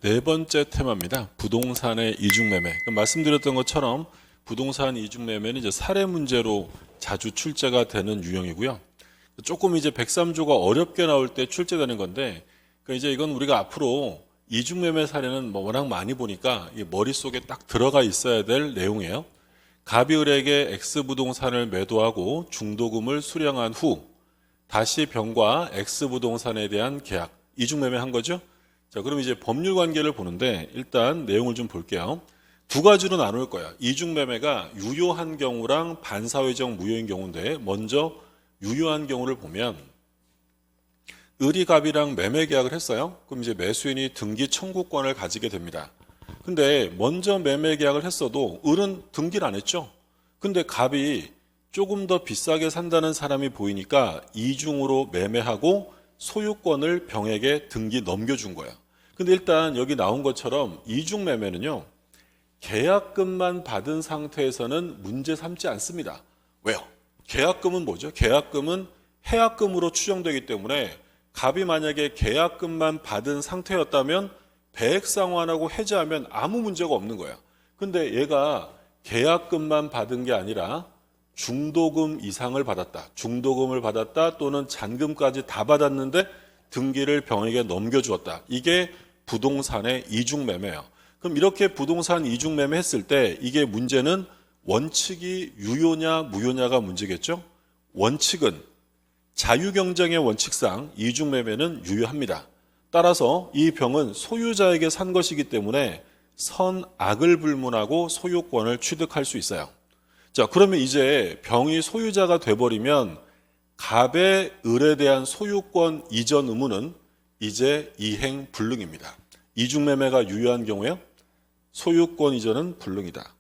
네 번째 테마입니다. 부동산의 이중매매. 말씀드렸던 것처럼 부동산 이중매매는 이제 사례 문제로 자주 출제가 되는 유형이고요. 조금 이제 103조가 어렵게 나올 때 출제되는 건데, 이제 이건 우리가 앞으로 이중매매 사례는 워낙 많이 보니까 머릿속에 딱 들어가 있어야 될 내용이에요. 갑이 을에게 X 부동산을 매도하고 중도금을 수령한 후 다시 병과 X 부동산에 대한 계약, 이중매매 한 거죠. 자, 그럼 이제 법률 관계를 보는데 일단 내용을 좀 볼게요. 두 가지로 나눌 거야. 이중매매가 유효한 경우랑 반사회적 무효인 경우인데, 먼저 유효한 경우를 보면 을이 갑이랑 매매 계약을 했어요. 그럼 이제 매수인이 등기 청구권을 가지게 됩니다. 근데 먼저 매매 계약을 했어도 을은 등기를 안 했죠. 근데 갑이 조금 더 비싸게 산다는 사람이 보이니까 이중으로 매매하고 소유권을 병에게 등기 넘겨준 거야. 근데 일단 여기 나온 것처럼 이중 매매는요, 계약금만 받은 상태에서는 문제 삼지 않습니다. 왜요? 계약금은 뭐죠? 계약금은 해약금으로 추정되기 때문에 갑이 만약에 계약금만 받은 상태였다면 배액상환하고 해지하면 아무 문제가 없는 거야. 근데 얘가 계약금만 받은 게 아니라 중도금 이상을 받았다. 중도금을 받았다 또는 잔금까지 다 받았는데 등기를 병에게 넘겨주었다. 이게 부동산의 이중매매예요. 그럼 이렇게 부동산 이중매매 했을 때 이게 문제는 원칙이 유효냐 무효냐가 문제겠죠. 원칙은 자유경쟁의 원칙상 이중매매는 유효합니다. 따라서 이 병은 소유자에게 산 것이기 때문에 선악을 불문하고 소유권을 취득할 수 있어요. 자, 그러면 이제 병이 소유자가 돼버리면 갑의 을에 대한 소유권 이전 의무는 이제 이행 불능입니다. 이중매매가 유효한 경우에요, 소유권 이전은 불능이다.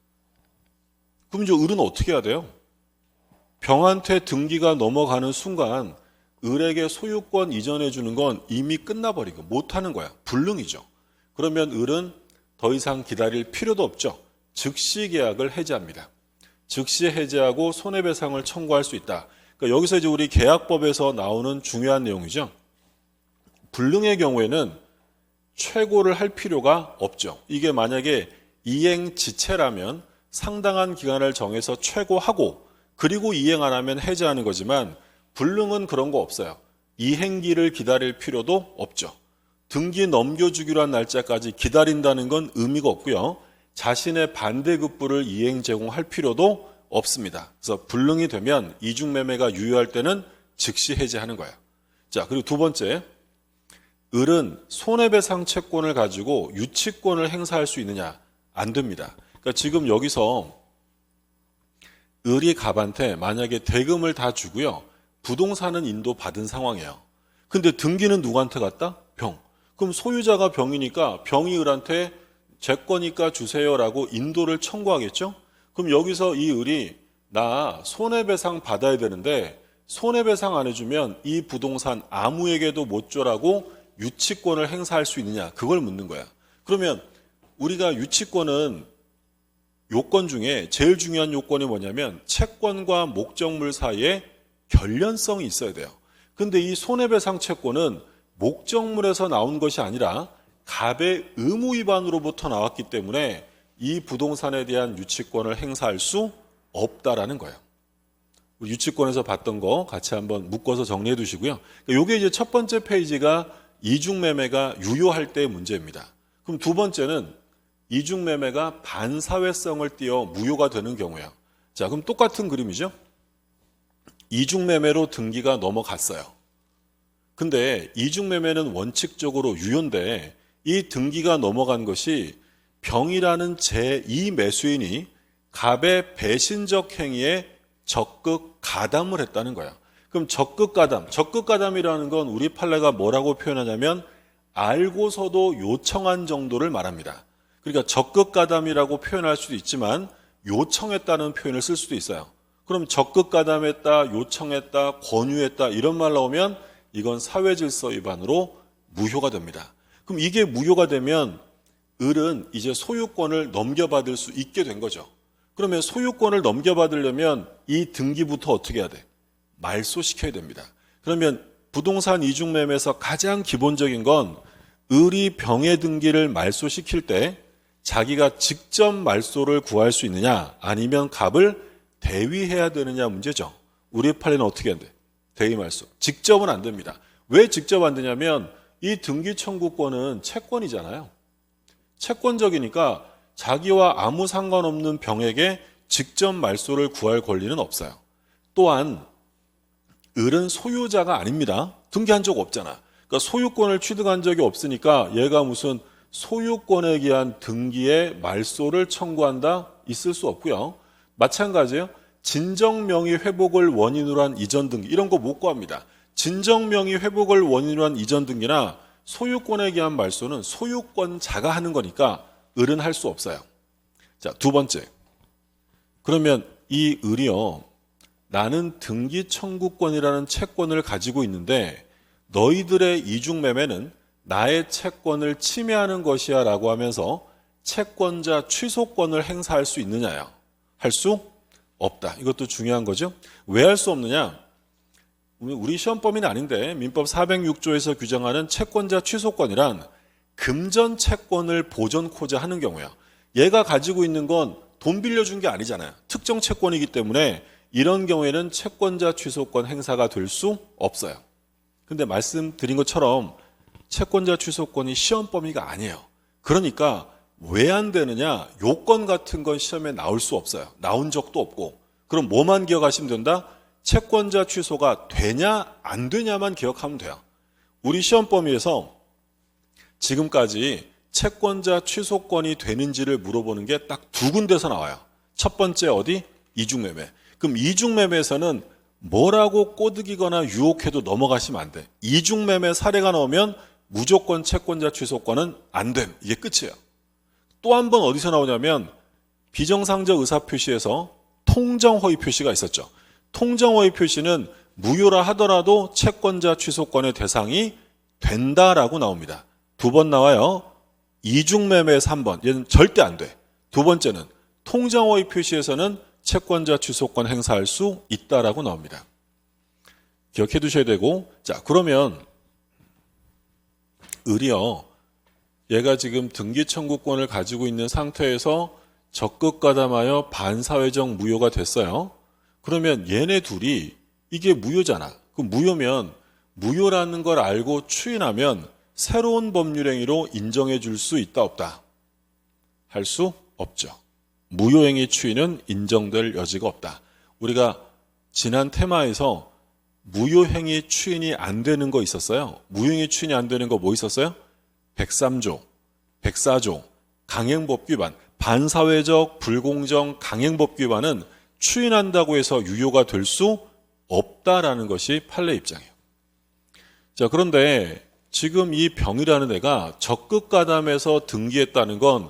그럼 이제 을은 어떻게 해야 돼요? 병한테 등기가 넘어가는 순간 을에게 소유권 이전해 주는 건 이미 끝나버리고 못하는 거야. 불능이죠. 그러면 을은 더 이상 기다릴 필요도 없죠. 즉시 계약을 해지합니다. 즉시 해지하고 손해배상을 청구할 수 있다. 그러니까 여기서 이제 우리 계약법에서 나오는 중요한 내용이죠. 불능의 경우에는 최고를 할 필요가 없죠. 이게 만약에 이행지체라면 상당한 기간을 정해서 최고하고 그리고 이행 안 하면 해지하는 거지만, 불능은 그런 거 없어요. 이행기를 기다릴 필요도 없죠. 등기 넘겨주기로 한 날짜까지 기다린다는 건 의미가 없고요. 자신의 반대급부를 이행 제공할 필요도 없습니다. 그래서 불능이 되면 이중매매가 유효할 때는 즉시 해지하는 거예요. 자, 그리고 두 번째, 을은 손해배상 채권을 가지고 유치권을 행사할 수 있느냐? 안 됩니다. 그러니까 지금 여기서 을이 갑한테 만약에 대금을 다 주고요, 부동산은 인도받은 상황이에요. 근데 등기는 누구한테 갔다? 병. 그럼 소유자가 병이니까 병이 을한테 제 거니까 주세요라고 인도를 청구하겠죠? 그럼 여기서 이 을이 나 손해배상 받아야 되는데 손해배상 안 해주면 이 부동산 아무에게도 못 줘라고 유치권을 행사할 수 있느냐? 그걸 묻는 거야. 그러면 우리가 유치권은 요건 중에 제일 중요한 요건이 뭐냐면 채권과 목적물 사이에 결련성이 있어야 돼요. 근데 이 손해배상 채권은 목적물에서 나온 것이 아니라 갑의 의무 위반으로부터 나왔기 때문에 이 부동산에 대한 유치권을 행사할 수 없다라는 거예요. 우리 유치권에서 봤던 거 같이 한번 묶어서 정리해 두시고요. 이게 이제 첫 번째 페이지가 이중매매가 유효할 때의 문제입니다. 그럼 두 번째는 이중매매가 반사회성을 띠어 무효가 되는 경우예요. 자, 그럼 똑같은 그림이죠. 이중매매로 등기가 넘어갔어요. 근데 이중매매는 원칙적으로 유효인데 이 등기가 넘어간 것이 병이라는 제2 매수인이 갑의 배신적 행위에 적극 가담을 했다는 거야. 그럼 적극 가담이라는 건 우리 판례가 뭐라고 표현하냐면 알고서도 요청한 정도를 말합니다. 그러니까 적극 가담이라고 표현할 수도 있지만 요청했다는 표현을 쓸 수도 있어요. 그럼 적극 가담했다, 요청했다, 권유했다 이런 말 나오면 이건 사회질서 위반으로 무효가 됩니다. 그럼 이게 무효가 되면 을은 이제 소유권을 넘겨받을 수 있게 된 거죠. 그러면 소유권을 넘겨받으려면 이 등기부터 어떻게 해야 돼? 말소시켜야 됩니다. 그러면 부동산 이중매매에서 가장 기본적인 건 을이 병의 등기를 말소시킬 때 자기가 직접 말소를 구할 수 있느냐 아니면 갑을 대위해야 되느냐 문제죠. 우리 판례는 어떻게 한대? 대위 말소. 직접은 안 됩니다. 왜 직접 안 되냐면 이 등기 청구권은 채권이잖아요. 채권적이니까 자기와 아무 상관없는 병에게 직접 말소를 구할 권리는 없어요. 또한 을은 소유자가 아닙니다. 등기한 적 없잖아. 그러니까 소유권을 취득한 적이 없으니까 얘가 무슨 소유권에 대한 등기에 말소를 청구한다? 있을 수 없고요. 마찬가지예요. 진정명의 회복을 원인으로 한 이전 등기 이런 거 못 구합니다. 진정명의 회복을 원인으로 한 이전 등기나 소유권에 대한 말소는 소유권자가 하는 거니까 을은 할 수 없어요. 자, 두 번째. 그러면 이 을이요. 나는 등기 청구권이라는 채권을 가지고 있는데 너희들의 이중매매는 나의 채권을 침해하는 것이야 라고 하면서 채권자 취소권을 행사할 수 있느냐요? 할 수 없다. 이것도 중요한 거죠. 왜 할 수 없느냐? 우리 시험 범위는 아닌데 민법 406조에서 규정하는 채권자 취소권이란 금전 채권을 보존코자 하는 경우야. 얘가 가지고 있는 건 돈 빌려준 게 아니잖아요. 특정 채권이기 때문에 이런 경우에는 채권자 취소권 행사가 될 수 없어요. 근데 말씀드린 것처럼 채권자 취소권이 시험 범위가 아니에요. 그러니까 왜 안 되느냐? 요건 같은 건 시험에 나올 수 없어요. 나온 적도 없고. 그럼 뭐만 기억하시면 된다? 채권자 취소가 되냐 안 되냐만 기억하면 돼요. 우리 시험 범위에서 지금까지 채권자 취소권이 되는지를 물어보는 게 딱 두 군데서 나와요. 첫 번째 어디? 이중매매. 그럼 이중매매에서는 뭐라고 꼬드기거나 유혹해도 넘어가시면 안 돼. 이중매매 사례가 나오면 무조건 채권자 취소권은 안 됨. 이게 끝이에요. 또 한 번 어디서 나오냐면 비정상적 의사표시에서 통정허위 표시가 있었죠. 통정허위 표시는 무효라 하더라도 채권자 취소권의 대상이 된다라고 나옵니다. 두 번 나와요. 이중매매에서 한 번. 얘는 절대 안 돼. 두 번째는 통정허위 표시에서는 채권자 취소권 행사할 수 있다라고 나옵니다. 기억해 두셔야 되고, 자, 그러면 을이요. 얘가 지금 등기 청구권을 가지고 있는 상태에서 적극 가담하여 반사회적 무효가 됐어요. 그러면 얘네 둘이 이게 무효잖아. 그 무효면 무효라는 걸 알고 추인하면 새로운 법률 행위로 인정해 줄 수 있다 없다? 할 수 없죠. 무효행위 추인은 인정될 여지가 없다. 우리가 지난 테마에서 무효행위 추인이 안 되는 거 있었어요. 무효행위 추인이 안 되는 거 뭐 있었어요? 103조, 104조, 강행법 위반, 반사회적 불공정 강행법 위반은 추인한다고 해서 유효가 될 수 없다라는 것이 판례 입장이에요. 자, 그런데 지금 이 병이라는 애가 적극 가담해서 등기했다는 건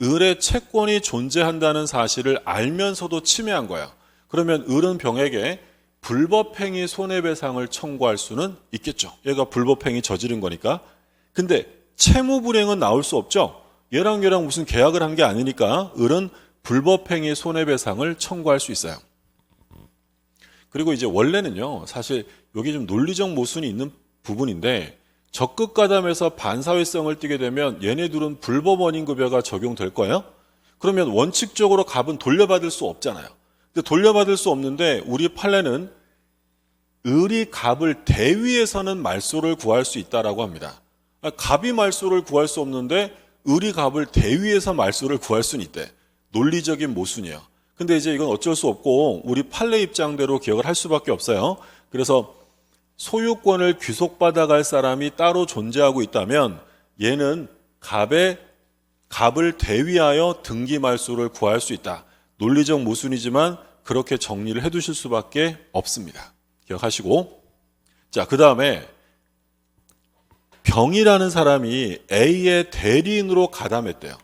을의 채권이 존재한다는 사실을 알면서도 침해한 거야. 그러면 을은 병에게 불법행위 손해배상을 청구할 수는 있겠죠. 얘가 불법행위 저지른 거니까. 근데 채무불이행은 나올 수 없죠. 얘랑 무슨 계약을 한 게 아니니까 을은 불법행위 손해배상을 청구할 수 있어요. 그리고 이제 원래는요, 사실 여기 좀 논리적 모순이 있는 부분인데 적극 가담해서 반사회성을 띠게 되면 얘네들은 불법 원인급여가 적용될 거예요. 그러면 원칙적으로 갑은 돌려받을 수 없잖아요. 근데 돌려받을 수 없는데 우리 판례는 을이 갑을 대위해서는 말소를 구할 수 있다라고 합니다. 갑이 말소를 구할 수 없는데 을이 갑을 대위해서 말소를 구할 수는 있대. 논리적인 모순이에요. 근데 이제 이건 어쩔 수 없고 우리 판례 입장대로 기억을 할 수밖에 없어요. 그래서 소유권을 귀속받아갈 사람이 따로 존재하고 있다면 얘는 갑을 대위하여 등기 말소를 구할 수 있다. 논리적 모순이지만 그렇게 정리를 해두실 수밖에 없습니다. 기억하시고, 자, 그 다음에 병이라는 사람이 A의 대리인으로 가담했대요.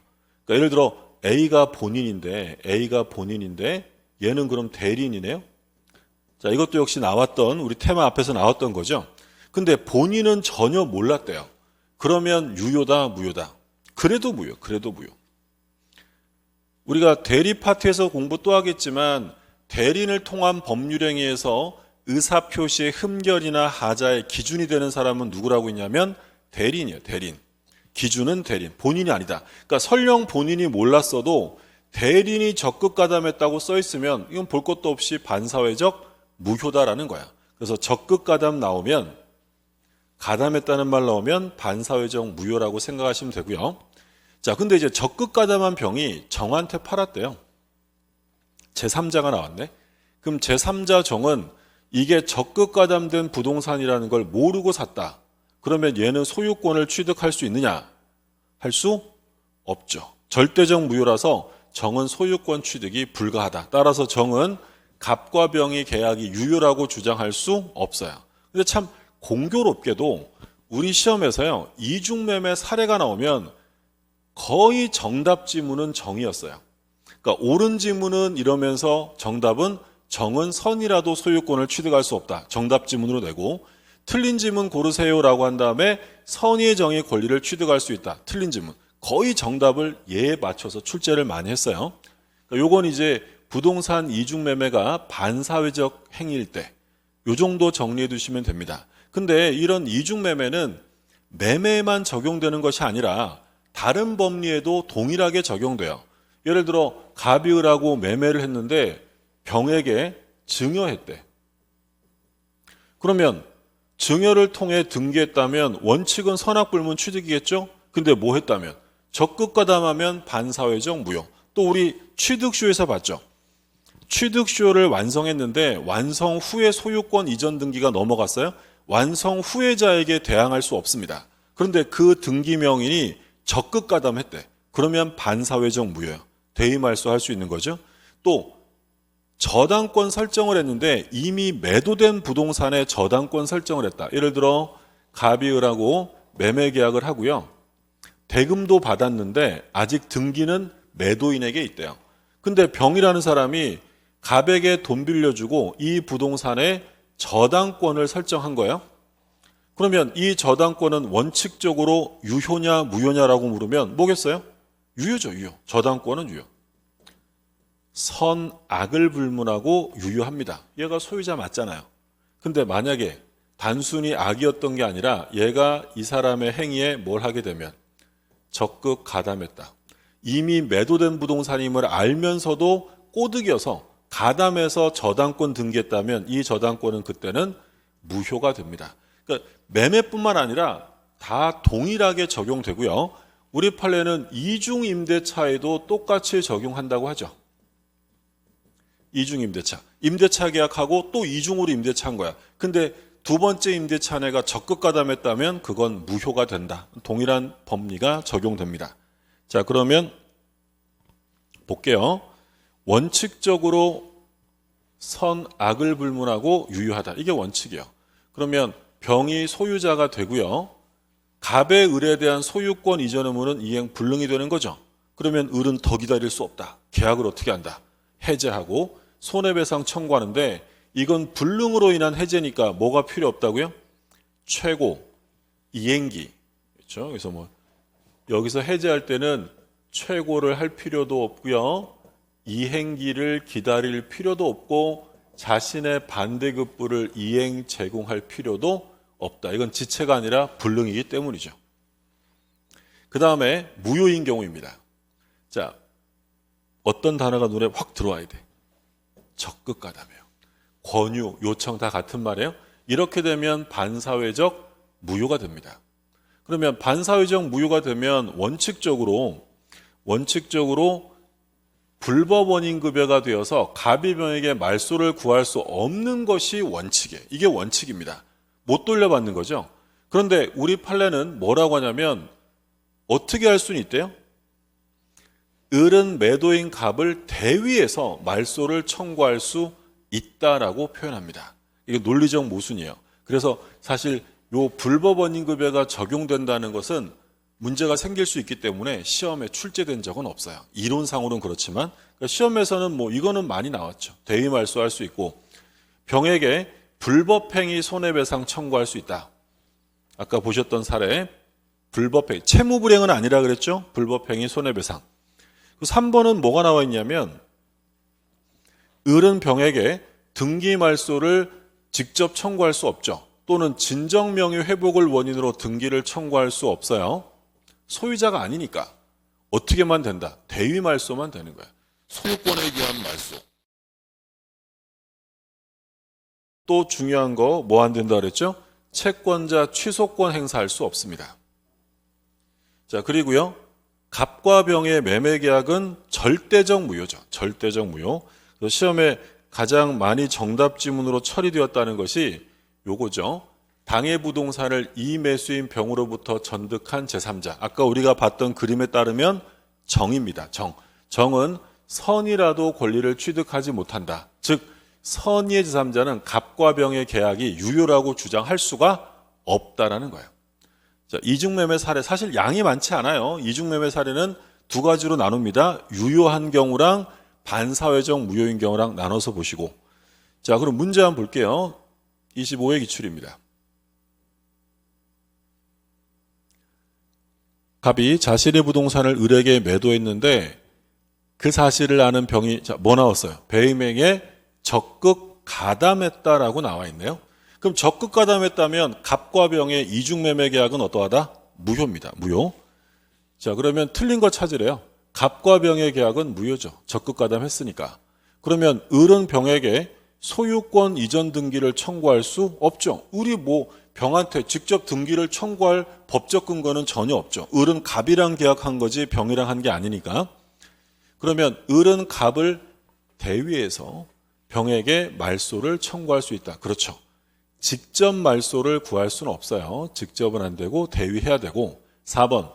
그러니까 예를 들어 A가 본인인데 얘는 그럼 대리인이네요. 자, 이것도 역시 나왔던 우리 테마 앞에서 나왔던 거죠. 근데 본인은 전혀 몰랐대요. 그러면 유효다, 무효다? 그래도 무효. 우리가 대리 파트에서 공부 또 하겠지만 대리인을 통한 법률행위에서 의사표시의 흠결이나 하자의 기준이 되는 사람은 누구라고 했냐면 대리인이에요. 대리인. 기준은 대리인, 본인이 아니다. 그러니까 설령 본인이 몰랐어도 대리인이 적극 가담했다고 써 있으면 이건 볼 것도 없이 반사회적 무효다라는 거야. 그래서 적극 가담 나오면, 가담했다는 말 나오면 반사회적 무효라고 생각하시면 되고요. 자, 근데 이제 적극 가담한 병이 정한테 팔았대요. 제3자가 나왔네. 그럼 제3자 정은 이게 적극 가담된 부동산이라는 걸 모르고 샀다. 그러면 얘는 소유권을 취득할 수 있느냐? 할 수 없죠. 절대적 무효라서 정은 소유권 취득이 불가하다. 따라서 정은 갑과 병의 계약이 유효라고 주장할 수 없어요. 근데 참 공교롭게도 우리 시험에서요, 이중매매 사례가 나오면 거의 정답 지문은 정이었어요. 그러니까 옳은 지문은 이러면서 정답은 정은 선이라도 소유권을 취득할 수 없다. 정답 지문으로 내고, 틀린 지문 고르세요라고 한 다음에 선의의 정의 권리를 취득할 수 있다. 틀린 지문. 거의 정답을 예에 맞춰서 출제를 많이 했어요. 그러니까 요건 이제 부동산 이중매매가 반사회적 행위일 때 요 정도 정리해 두시면 됩니다. 근데 이런 이중매매는 매매에만 적용되는 것이 아니라 다른 법리에도 동일하게 적용돼요. 예를 들어 갑이 을하고 매매를 했는데 병에게 증여했대. 그러면 증여를 통해 등기했다면 원칙은 선악불문 취득이겠죠? 근데 뭐 했다면? 적극 가담하면 반사회적 무효. 또 우리 취득쇼에서 봤죠? 취득쇼를 완성했는데 완성 후에 소유권 이전 등기가 넘어갔어요? 완성 후에자에게 대항할 수 없습니다. 그런데 그 등기 명인이 적극 가담했대. 그러면 반사회적 무효예요. 대의말소할 수 있는 거죠. 또 저당권 설정을 했는데 이미 매도된 부동산에 저당권 설정을 했다. 예를 들어 갑이 을하고 매매 계약을 하고요. 대금도 받았는데 아직 등기는 매도인에게 있대요. 근데 병이라는 사람이 갑에게 돈 빌려주고 이 부동산에 저당권을 설정한 거예요. 그러면 이 저당권은 원칙적으로 유효냐 무효냐라고 물으면 뭐겠어요? 유효죠, 유효. 저당권은 유효. 선악을 불문하고 유효합니다. 얘가 소유자 맞잖아요. 근데 만약에 단순히 악이었던 게 아니라 얘가 이 사람의 행위에 뭘 하게 되면 적극 가담했다. 이미 매도된 부동산임을 알면서도 꼬드겨서 가담해서 저당권 등기했다면 이 저당권은 그때는 무효가 됩니다. 그러니까 매매뿐만 아니라 다 동일하게 적용되고요. 우리 판례는 이중임대차에도 똑같이 적용한다고 하죠. 이중임대차. 임대차 계약하고 또 이중으로 임대차한 거야. 근데 두 번째 임대차 내가 적극 가담했다면 그건 무효가 된다. 동일한 법리가 적용됩니다. 자, 그러면 볼게요. 원칙적으로 선악을 불문하고 유효하다. 이게 원칙이에요. 그러면 병이 소유자가 되고요. 갑의 을에 대한 소유권 이전 의무는 이행 불능이 되는 거죠. 그러면 을은 더 기다릴 수 없다. 계약을 어떻게 한다? 해제하고 손해배상 청구하는데 이건 불능으로 인한 해제니까 뭐가 필요 없다고요? 최고, 이행기. 그렇죠? 그래서 뭐 여기서 해제할 때는 최고를 할 필요도 없고요. 이행기를 기다릴 필요도 없고 자신의 반대급부를 이행 제공할 필요도 없다. 이건 지체가 아니라 불능이기 때문이죠. 그 다음에 무효인 경우입니다. 자, 어떤 단어가 눈에 확 들어와야 돼? 적극 가담이에요. 권유, 요청 다 같은 말이에요. 이렇게 되면 반사회적 무효가 됩니다. 그러면 반사회적 무효가 되면 원칙적으로 불법 원인급여가 되어서 갑이 병에게 말소를 구할 수 없는 것이 원칙이에요. 이게 원칙입니다. 못 돌려받는 거죠. 그런데 우리 판례는 뭐라고 하냐면 어떻게 할 수는 있대요? 을은 매도인 갑을 대위해서 말소를 청구할 수 있다라고 표현합니다. 이게 논리적 모순이에요. 그래서 사실 요 불법 원인급여가 적용된다는 것은 문제가 생길 수 있기 때문에 시험에 출제된 적은 없어요. 이론상으로는 그렇지만 그러니까 시험에서는 뭐 이거는 많이 나왔죠. 대위 말소할 수 있고 병에게 불법행위 손해배상 청구할 수 있다. 아까 보셨던 사례 불법행위 채무불이행은 아니라 그랬죠. 불법행위 손해배상. 3번은 뭐가 나와 있냐면 을은 병에게 등기 말소를 직접 청구할 수 없죠. 또는 진정명의 회복을 원인으로 등기를 청구할 수 없어요. 소유자가 아니니까 어떻게만 된다? 대위 말소만 되는 거야. 소유권에 대한 말소. 또 중요한 거 뭐 안 된다 그랬죠? 채권자 취소권 행사할 수 없습니다. 자, 그리고요. 갑과 병의 매매 계약은 절대적 무효죠. 절대적 무효. 시험에 가장 많이 정답 지문으로 처리되었다는 것이 요거죠. 당해 부동산을 이 매수인 병으로부터 전득한 제3자. 아까 우리가 봤던 그림에 따르면 정입니다. 정. 정은 선이라도 권리를 취득하지 못한다. 즉 선의의 제3자는 갑과 병의 계약이 유효라고 주장할 수가 없다라는 거예요. 자, 이중매매 사례 사실 양이 많지 않아요. 이중매매 사례는 두 가지로 나눕니다. 유효한 경우랑 반사회적 무효인 경우랑 나눠서 보시고. 자, 그럼 문제 한번 볼게요. 25회 기출입니다. 갑이 자신의 부동산을 을에게 매도했는데 그 사실을 아는 병이 뭐 나왔어요? 배임행에 적극 가담했다라고 나와 있네요. 그럼 적극 가담했다면 갑과 병의 이중매매 계약은 어떠하다? 무효입니다. 무효. 자, 그러면 틀린 거 찾으래요. 갑과 병의 계약은 무효죠. 적극 가담했으니까. 그러면 을은 병에게 소유권 이전 등기를 청구할 수 없죠. 을이 병한테 직접 등기를 청구할 법적 근거는 전혀 없죠. 을은 갑이랑 계약한 거지 병이랑 한 게 아니니까. 그러면 을은 갑을 대위해서 병에게 말소를 청구할 수 있다. 그렇죠. 직접 말소를 구할 수는 없어요. 직접은 안 되고 대위해야 되고. 4번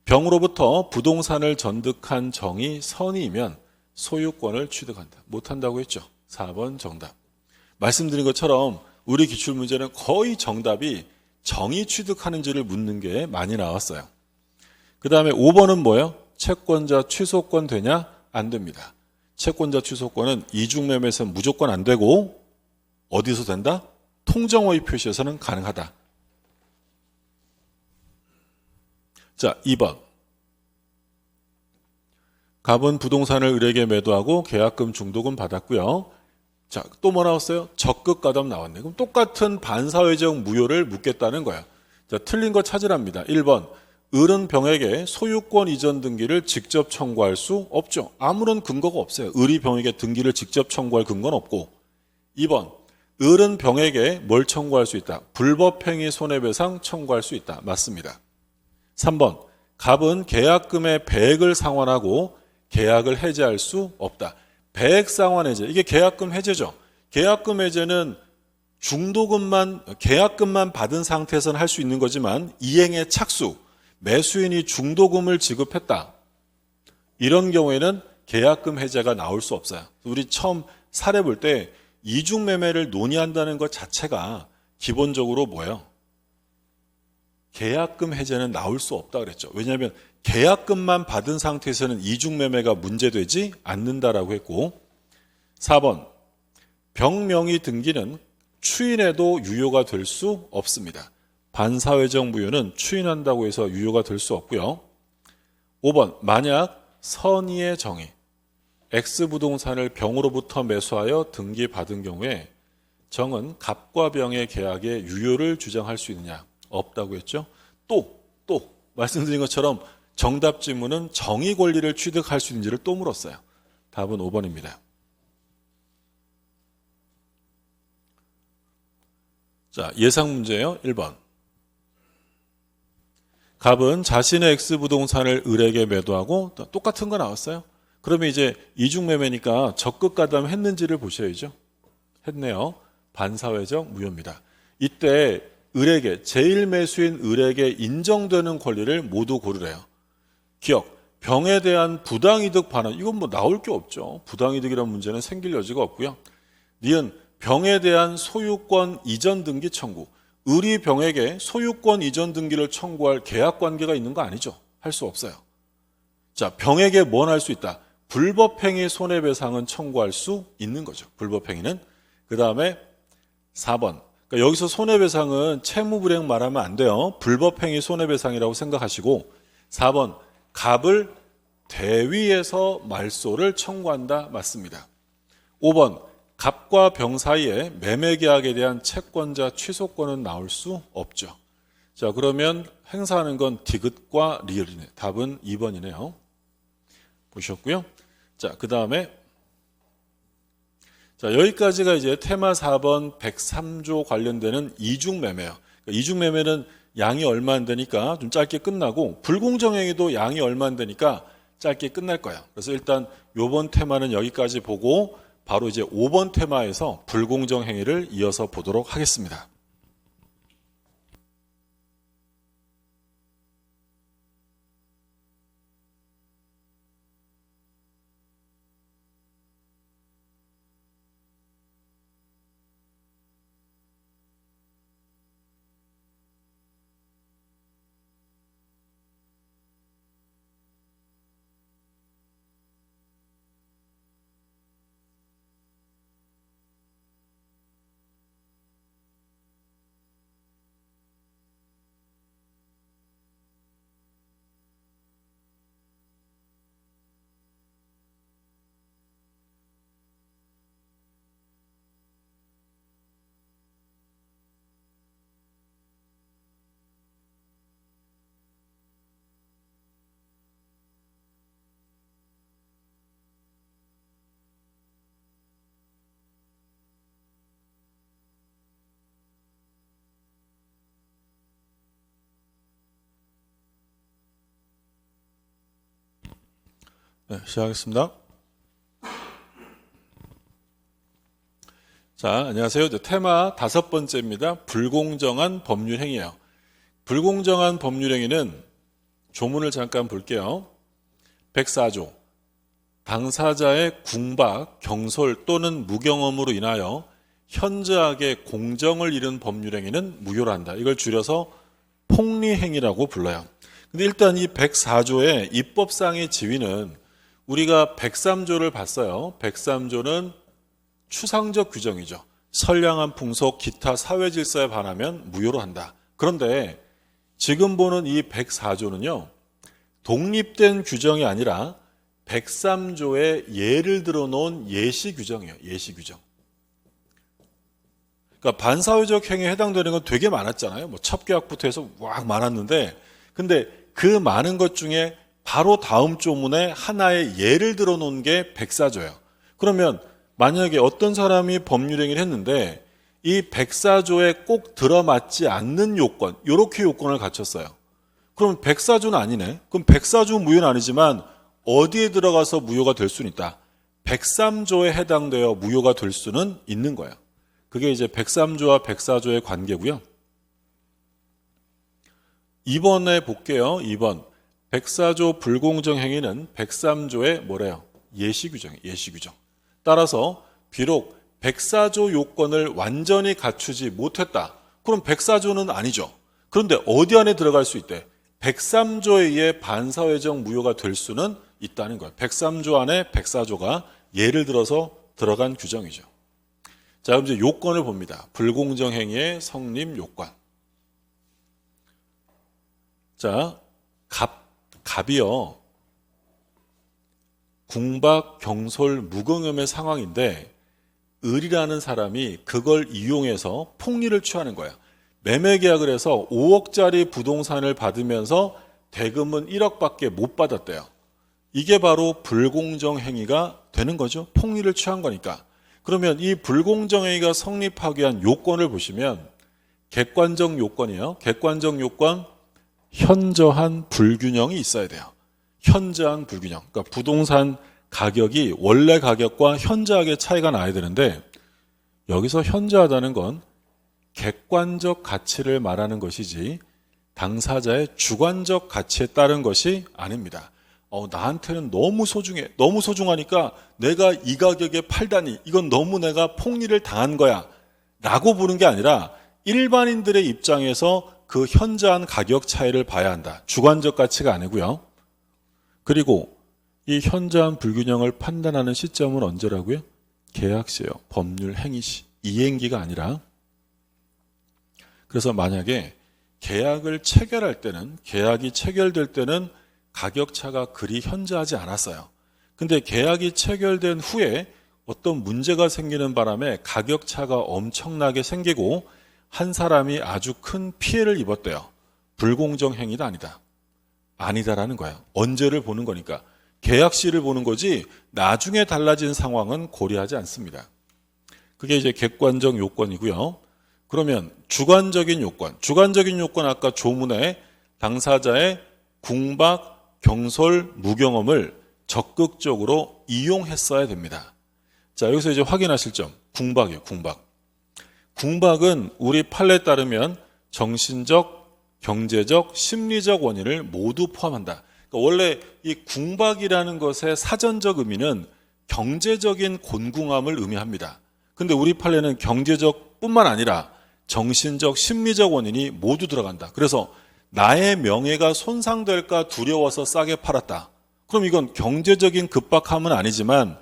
병으로부터 부동산을 전득한 정이 선의이면 소유권을 취득한다. 못한다고 했죠. 4번 정답. 말씀드린 것처럼 우리 기출문제는 거의 정답이 정의 취득하는지를 묻는 게 많이 나왔어요. 그 다음에 5번은 뭐예요? 채권자 취소권 되냐? 안 됩니다. 채권자 취소권은 이중매매에서는 무조건 안 되고 어디서 된다? 통정허위 표시에서는 가능하다. 자, 2번. 갑은 부동산을 을에게 매도하고 계약금 중도금 받았고요. 자, 또 뭐 나왔어요? 적극 가담 나왔네. 그럼 똑같은 반사회적 무효를 묻겠다는 거야. 자, 틀린 거 찾으랍니다. 1번. 을은 병에게 소유권 이전 등기를 직접 청구할 수 없죠. 아무런 근거가 없어요. 을이 병에게 등기를 직접 청구할 근거는 없고. 2번. 을은 병에게 뭘 청구할 수 있다? 불법행위 손해배상 청구할 수 있다. 맞습니다. 3번. 갑은 계약금의 배액을 상환하고 계약을 해제할 수 없다. 배액 상환 해제. 이게 계약금 해제죠. 계약금 해제는 계약금만 받은 상태에서는 할 수 있는 거지만 이행의 착수, 매수인이 중도금을 지급했다. 이런 경우에는 계약금 해제가 나올 수 없어요. 우리 처음 사례 볼 때 이중매매를 논의한다는 것 자체가 기본적으로 뭐예요? 계약금 해제는 나올 수 없다 그랬죠. 왜냐하면 계약금만 받은 상태에서는 이중매매가 문제되지 않는다라고 했고. 4번. 병명의 등기는 추인해도 유효가 될 수 없습니다. 반사회적 무효는 추인한다고 해서 유효가 될 수 없고요. 5번. 만약 선의의 정의 X부동산을 병으로부터 매수하여 등기받은 경우에 정은 갑과 병의 계약의 유효를 주장할 수 있느냐? 없다고 했죠. 또 말씀드린 것처럼 정답 질문은 정의 권리를 취득할 수 있는지를 또 물었어요. 답은 5번입니다. 자, 예상 문제예요. 1번. 갑은 자신의 X부동산을 을에게 매도하고 똑같은 거 나왔어요. 그러면 이제 이중매매니까 적극 가담했는지를 보셔야죠. 했네요. 반사회적 무효입니다. 이때 을에게 제1매수인 을에게 인정되는 권리를 모두 고르래요. 기억, 병에 대한 부당이득 반환. 이건 나올 게 없죠. 부당이득이라는 문제는 생길 여지가 없고요. 니은 병에 대한 소유권 이전 등기 청구. 을이 병에게 소유권 이전 등기를 청구할 계약관계가 있는 거 아니죠. 할 수 없어요. 자, 병에게 뭘 할 수 있다? 불법행위 손해배상은 청구할 수 있는 거죠. 불법행위는. 그 다음에 4번. 그러니까 여기서 손해배상은 채무불이행 말하면 안 돼요. 불법행위 손해배상이라고 생각하시고. 4번. 갑을 대위해서 말소를 청구한다. 맞습니다. 5번. 갑과 병 사이에 매매계약에 대한 채권자 취소권은 나올 수 없죠. 자, 그러면 행사하는 건 디귿과 리을이네. 답은 2번이네요. 보셨고요. 자, 그 다음에 자, 여기까지가 이제 테마 4번 103조 관련되는 이중매매예요. 그러니까 이중매매는 양이 얼마 안 되니까 좀 짧게 끝나고 불공정행위도 양이 얼마 안 되니까 짧게 끝날 거야. 그래서 일단 요번 테마는 여기까지 보고 바로 이제 5번 테마에서 불공정행위를 이어서 보도록 하겠습니다. 네, 시작하겠습니다. 자, 안녕하세요. 테마 5번째입니다. 불공정한 법률행위예요. 불공정한 법률행위는 조문을 잠깐 볼게요. 104조 당사자의 궁박, 경솔 또는 무경험으로 인하여 현저하게 공정을 잃은 법률행위는 무효로 한다. 이걸 줄여서 폭리행위라고 불러요. 근데 일단 이 104조의 입법상의 지위는 우리가 103조를 봤어요. 103조는 추상적 규정이죠. 선량한 풍속, 기타 사회 질서에 반하면 무효로 한다. 그런데 지금 보는 이 104조는요. 독립된 규정이 아니라 103조에 예를 들어 놓은 예시 규정이에요. 예시 규정. 그러니까 반사회적 행위에 해당되는 건 되게 많았잖아요. 뭐 첩계약부터 해서 막 많았는데 근데 그 많은 것 중에 바로 다음 조문에 하나의 예를 들어 놓은 게 104조예요. 그러면 만약에 어떤 사람이 법률행위를 했는데 이 104조에 꼭 들어맞지 않는 요건, 이렇게 요건을 갖췄어요. 그럼 104조는 아니네. 그럼 104조 무효는 아니지만 어디에 들어가서 무효가 될 수는 있다. 103조에 해당되어 무효가 될 수는 있는 거예요. 그게 이제 103조와 104조의 관계고요. 2번에 볼게요. 2번. 104조 불공정행위는 103조의 뭐래요? 예시규정이에요. 예시규정. 따라서 비록 104조 요건을 완전히 갖추지 못했다. 그럼 104조는 아니죠. 그런데 어디 안에 들어갈 수 있대? 103조에 의해 반사회적 무효가 될 수는 있다는 거예요. 103조 안에 104조가 예를 들어서 들어간 규정이죠. 자, 그럼 이제 요건을 봅니다. 불공정행위의 성립 요건. 자, 갑이요. 궁박, 경솔, 무경험의 상황인데 을이라는 사람이 그걸 이용해서 폭리를 취하는 거야. 매매계약을 해서 5억짜리 부동산을 받으면서 대금은 1억밖에 못 받았대요. 이게 바로 불공정행위가 되는 거죠. 폭리를 취한 거니까. 그러면 이 불공정행위가 성립하기 위한 요건을 보시면 객관적 요건이에요. 객관적 요건, 현저한 불균형이 있어야 돼요. 현저한 불균형. 그러니까 부동산 가격이 원래 가격과 현저하게 차이가 나야 되는데 여기서 현저하다는 건 객관적 가치를 말하는 것이지 당사자의 주관적 가치에 따른 것이 아닙니다. 나한테는 너무 소중해. 너무 소중하니까 내가 이 가격에 팔다니 이건 너무 내가 폭리를 당한 거야 라고 보는 게 아니라 일반인들의 입장에서 그 현저한 가격 차이를 봐야 한다. 주관적 가치가 아니고요. 그리고 이 현저한 불균형을 판단하는 시점은 언제라고요? 계약시예요. 법률 행위시. 이행기가 아니라. 그래서 만약에 계약을 체결할 때는 계약이 체결될 때는 가격차가 그리 현저하지 않았어요. 근데 계약이 체결된 후에 어떤 문제가 생기는 바람에 가격차가 엄청나게 생기고 한 사람이 아주 큰 피해를 입었대요. 불공정 행위다 아니다. 아니다라는 거야. 언제를 보는 거니까. 계약시를 보는 거지 나중에 달라진 상황은 고려하지 않습니다. 그게 이제 객관적 요건이고요. 그러면 주관적인 요건. 주관적인 요건 아까 조문에 당사자의 궁박, 경솔, 무경험을 적극적으로 이용했어야 됩니다. 자, 여기서 이제 확인하실 점. 궁박이에요, 궁박. 궁박은 우리 판례에 따르면 정신적, 경제적, 심리적 원인을 모두 포함한다. 그러니까 원래 이 궁박이라는 것의 사전적 의미는 경제적인 곤궁함을 의미합니다. 근데 우리 판례는 경제적 뿐만 아니라 정신적, 심리적 원인이 모두 들어간다. 그래서 나의 명예가 손상될까 두려워서 싸게 팔았다. 그럼 이건 경제적인 급박함은 아니지만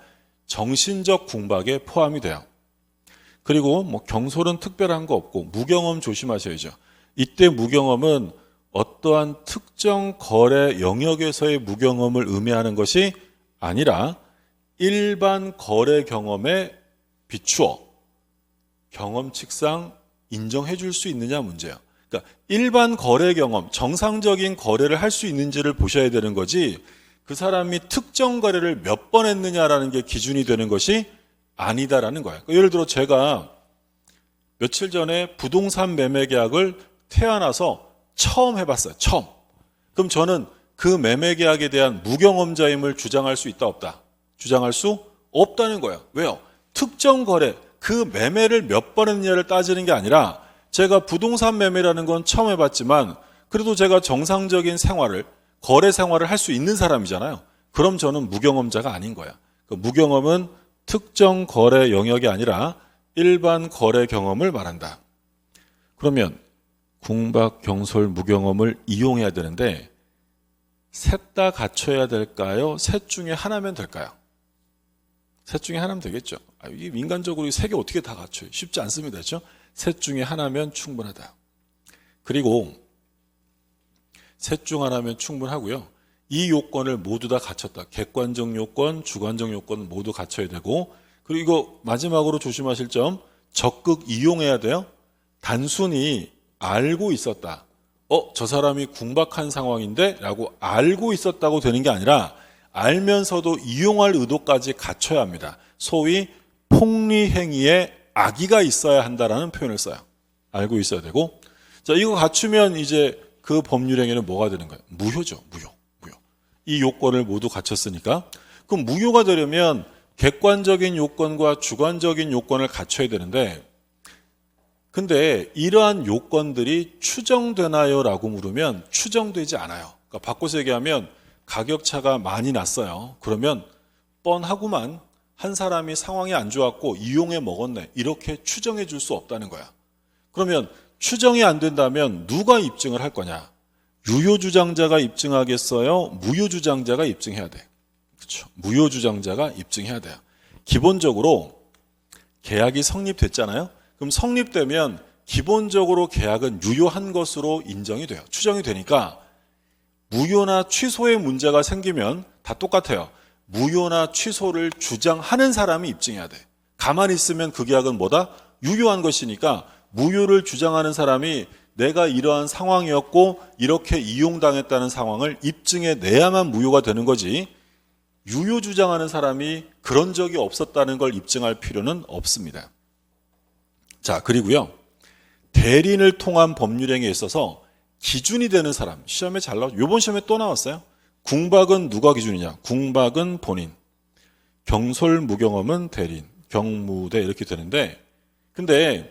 정신적 궁박에 포함이 돼요. 그리고 뭐 경솔은 특별한 거 없고 무경험 조심하셔야죠. 이때 무경험은 어떠한 특정 거래 영역에서의 무경험을 의미하는 것이 아니라 일반 거래 경험에 비추어 경험칙상 인정해 줄 수 있느냐 문제예요. 그러니까 일반 거래 경험, 정상적인 거래를 할 수 있는지를 보셔야 되는 거지 그 사람이 특정 거래를 몇 번 했느냐라는 게 기준이 되는 것이 아니다라는 거예요. 그러니까 예를 들어 제가 며칠 전에 부동산 매매 계약을 태어나서 처음 해봤어요. 처음. 그럼 저는 그 매매 계약에 대한 무경험자임을 주장할 수 있다 없다? 주장할 수 없다는 거예요. 왜요? 특정 거래, 그 매매를 몇 번 했느냐를 따지는 게 아니라 제가 부동산 매매라는 건 처음 해봤지만 그래도 제가 정상적인 생활을, 거래 생활을 할 수 있는 사람이잖아요. 그럼 저는 무경험자가 아닌 거야. 그 무경험은 특정 거래 영역이 아니라 일반 거래 경험을 말한다. 그러면 궁박, 경솔, 무경험을 이용해야 되는데 셋 다 갖춰야 될까요? 셋 중에 하나면 될까요? 셋 중에 하나면 되겠죠. 이게 인간적으로 세 개 어떻게 다 갖춰요? 쉽지 않습니다. 그렇죠? 셋 중에 하나면 충분하다. 그리고 셋 중 하나면 충분하고요. 이 요건을 모두 다 갖췄다. 객관적 요건, 주관적 요건 모두 갖춰야 되고 그리고 마지막으로 조심하실 점 적극 이용해야 돼요. 단순히 알고 있었다. 저 사람이 궁박한 상황인데 라고 알고 있었다고 되는 게 아니라 알면서도 이용할 의도까지 갖춰야 합니다. 소위 폭리행위에 악의가 있어야 한다라는 표현을 써요. 알고 있어야 되고 자 이거 갖추면 이제 그 법률행위는 뭐가 되는 거예요? 무효죠. 무효. 이 요건을 모두 갖췄으니까 그럼 무효가 되려면 객관적인 요건과 주관적인 요건을 갖춰야 되는데 근데 이러한 요건들이 추정되나요? 라고 물으면 추정되지 않아요. 그러니까 바꿔서 얘기하면 가격차가 많이 났어요. 그러면 뻔하구만 한 사람이 상황이 안 좋았고 이용해 먹었네 이렇게 추정해 줄 수 없다는 거야. 그러면 추정이 안 된다면 누가 입증을 할 거냐? 유효주장자가 입증하겠어요? 무효주장자가 입증해야 돼. 그렇죠? 무효주장자가 입증해야 돼요. 기본적으로 계약이 성립됐잖아요. 그럼 성립되면 기본적으로 계약은 유효한 것으로 인정이 돼요. 추정이 되니까 무효나 취소의 문제가 생기면 다 똑같아요. 무효나 취소를 주장하는 사람이 입증해야 돼. 가만히 있으면 그 계약은 뭐다? 유효한 것이니까 무효를 주장하는 사람이 내가 이러한 상황이었고 이렇게 이용당했다는 상황을 입증해 내야만 무효가 되는 거지 유효 주장하는 사람이 그런 적이 없었다는 걸 입증할 필요는 없습니다. 자, 그리고요. 대리인을 통한 법률행위에 있어서 기준이 되는 사람, 시험에 잘 나왔죠. 이번 시험에 또 나왔어요. 궁박은 누가 기준이냐? 궁박은 본인, 경솔, 무경험은 대리인, 경무대 이렇게 되는데 근데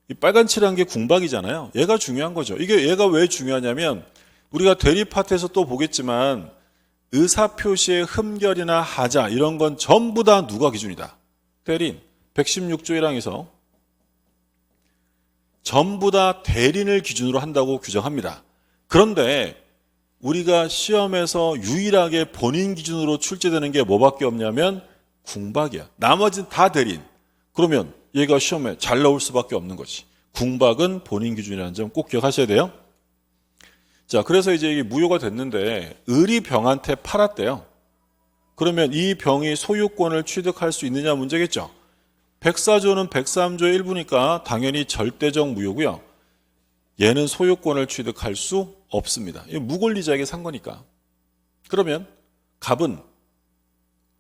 이 빨간 칠한 게 궁박이잖아요. 얘가 중요한 거죠. 이게 얘가 왜 중요하냐면 우리가 대리 파트에서 또 보겠지만 의사표시의 흠결이나 하자 이런 건 전부 다 누가 기준이다? 대리인. 116조 1항에서 전부 다 대리인을 기준으로 한다고 규정합니다. 그런데 우리가 시험에서 유일하게 본인 기준으로 출제되는 게 뭐밖에 없냐면 궁박이야. 나머지는 다 대리인. 그러면 얘가 시험에 잘 나올 수밖에 없는 거지. 궁박은 본인 기준이라는 점 꼭 기억하셔야 돼요. 자, 그래서 이제 이게 무효가 됐는데 을이 병한테 팔았대요. 그러면 이 병이 소유권을 취득할 수 있느냐 문제겠죠. 104조는 103조의 일부니까 당연히 절대적 무효고요. 얘는 소유권을 취득할 수 없습니다. 이 무권리자에게 산 거니까. 그러면 갑은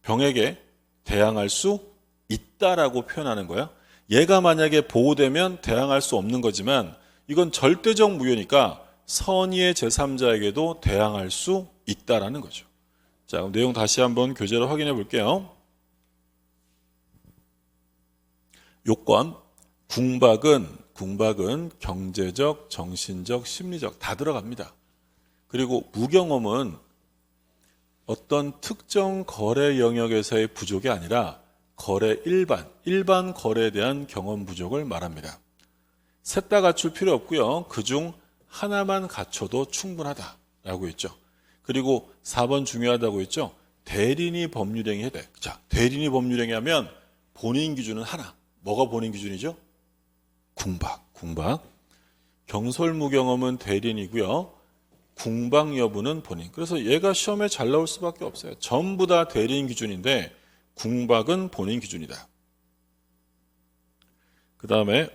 병에게 대항할 수 있다라고 표현하는 거예요. 얘가 만약에 보호되면 대항할 수 없는 거지만 이건 절대적 무효니까 선의의 제3자에게도 대항할 수 있다라는 거죠. 자, 그럼 내용 다시 한번 교재로 확인해 볼게요. 요건 궁박은 경제적, 정신적, 심리적 다 들어갑니다. 그리고 무경험은 어떤 특정 거래 영역에서의 부족이 아니라 거래 일반 거래에 대한 경험 부족을 말합니다. 셋 다 갖출 필요 없고요. 그중 하나만 갖춰도 충분하다라고 했죠. 그리고 4번 중요하다고 했죠. 대리인이 법률행위 해야 돼. 자, 대리인이 법률행위 하면 본인 기준은 하나. 뭐가 본인 기준이죠? 궁박. 경솔무경험은 대리인이고요. 궁박 여부는 본인. 그래서 얘가 시험에 잘 나올 수밖에 없어요. 전부 다 대리인 기준인데 궁박은 본인 기준이다. 그 다음에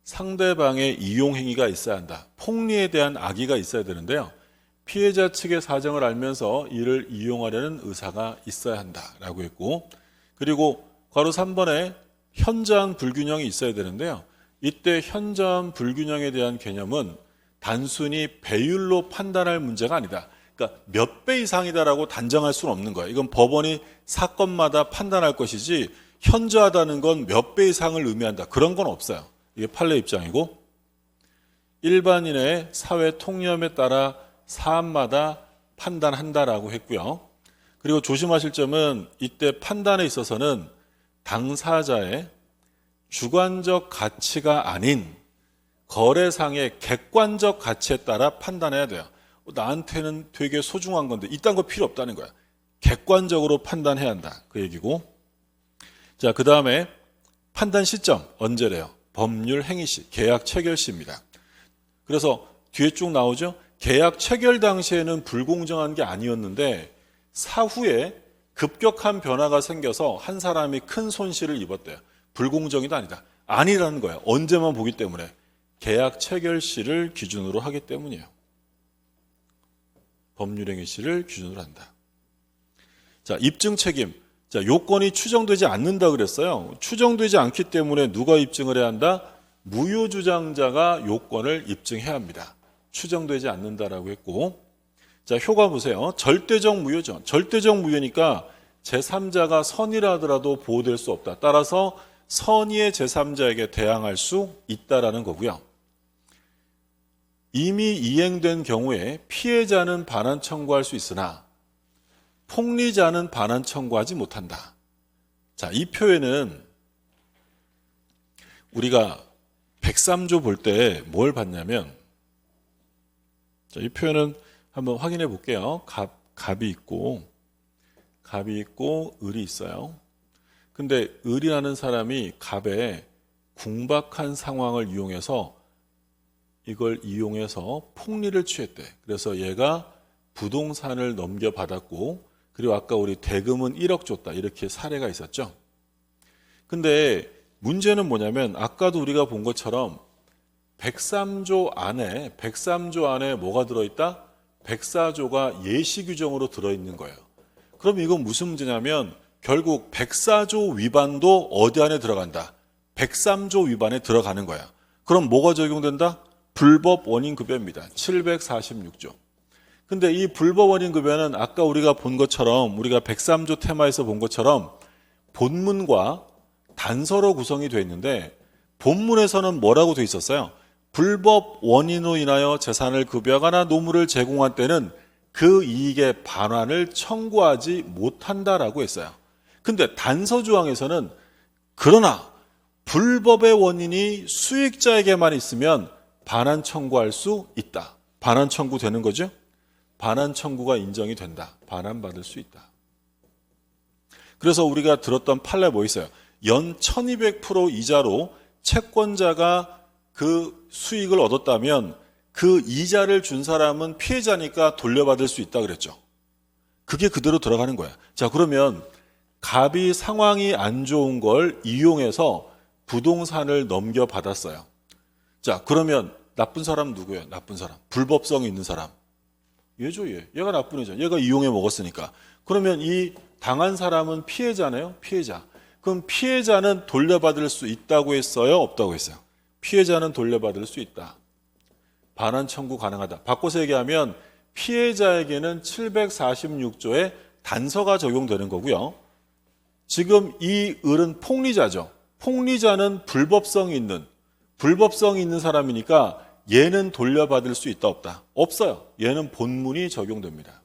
상대방의 이용행위가 있어야 한다. 폭리에 대한 악의가 있어야 되는데요. 피해자 측의 사정을 알면서 이를 이용하려는 의사가 있어야 한다라고 했고, 그리고 괄호 3번에 현저한 불균형이 있어야 되는데요. 이때 현저한 불균형에 대한 개념은 단순히 배율로 판단할 문제가 아니다. 그러니까 몇 배 이상이다라고 단정할 수는 없는 거예요. 이건 법원이 사건마다 판단할 것이지 현저하다는 건 몇 배 이상을 의미한다. 그런 건 없어요. 이게 판례 입장이고, 일반인의 사회 통념에 따라 사안마다 판단한다라고 했고요. 그리고 조심하실 점은 이때 판단에 있어서는 당사자의 주관적 가치가 아닌 거래상의 객관적 가치에 따라 판단해야 돼요. 나한테는 되게 소중한 건데 이딴 거 필요 없다는 거야. 객관적으로 판단해야 한다. 그 얘기고. 자, 그 다음에 판단 시점 언제래요? 법률 행위시, 계약 체결 시입니다. 그래서 뒤에 쭉 나오죠. 계약 체결 당시에는 불공정한 게 아니었는데 사후에 급격한 변화가 생겨서 한 사람이 큰 손실을 입었대요. 불공정이도 아니다. 아니라는 거예요. 언제만 보기 때문에. 계약 체결 시를 기준으로 하기 때문이에요. 법률행위 시를 기준으로 한다. 자, 입증 책임. 자, 요건이 추정되지 않는다 그랬어요. 추정되지 않기 때문에 누가 입증을 해야 한다? 무효주장자가 요건을 입증해야 합니다. 추정되지 않는다라고 했고, 자, 효과 보세요. 절대적 무효죠. 절대적 무효니까 제3자가 선의라 하더라도 보호될 수 없다. 따라서 선의의 제3자에게 대항할 수 있다라는 거고요. 이미 이행된 경우에 피해자는 반환 청구할 수 있으나 폭리자는 반환 청구하지 못한다. 자, 이 표현은 우리가 103조 볼 때 뭘 봤냐면, 자, 이 표현은 한번 확인해 볼게요. 갑이 있고 을이 있어요. 근데 을이라는 사람이 갑의 궁박한 상황을 이용해서 이걸 이용해서 폭리를 취했대. 그래서 얘가 부동산을 넘겨받았고, 그리고 아까 우리 대금은 1억 줬다. 이렇게 사례가 있었죠. 근데 문제는 뭐냐면 아까도 우리가 본 것처럼 103조 안에 뭐가 들어있다? 104조가 예시 규정으로 들어있는 거예요. 그럼 이건 무슨 문제냐면 결국 104조 위반도 어디 안에 들어간다? 103조 위반에 들어가는 거야. 그럼 뭐가 적용된다? 불법 원인급여입니다. 746조. 근데 이 불법 원인급여는 아까 우리가 본 것처럼, 우리가 103조 테마에서 본 것처럼 본문과 단서로 구성이 되어 있는데, 본문에서는 뭐라고 되어 있었어요? 불법 원인으로 인하여 재산을 급여하거나 노무를 제공한 때는 그 이익의 반환을 청구하지 못한다라고 했어요. 근데 단서 조항에서는 그러나 불법의 원인이 수익자에게만 있으면 반환 청구할 수 있다. 반환 청구되는 거죠? 반환 청구가 인정이 된다. 반환받을 수 있다. 그래서 우리가 들었던 판례 뭐 있어요? 연 1200% 이자로 채권자가 그 수익을 얻었다면 그 이자를 준 사람은 피해자니까 돌려받을 수 있다 그랬죠. 그게 그대로 들어가는 거야. 자, 그러면 갑이 상황이 안 좋은 걸 이용해서 부동산을 넘겨받았어요. 자, 그러면 나쁜 사람 누구예요? 나쁜 사람. 불법성이 있는 사람. 얘죠, 얘. 얘가 나쁜 애죠. 얘가 이용해 먹었으니까. 그러면 이 당한 사람은 피해자네요? 피해자. 그럼 피해자는 돌려받을 수 있다고 했어요? 없다고 했어요? 피해자는 돌려받을 수 있다. 반환 청구 가능하다. 바꿔서 얘기하면 피해자에게는 746조의 단서가 적용되는 거고요. 지금 이 을은 폭리자죠. 폭리자는 불법성이 있는 사람이니까 얘는 돌려받을 수 있다 없다? 없어요. 얘는 본문이 적용됩니다.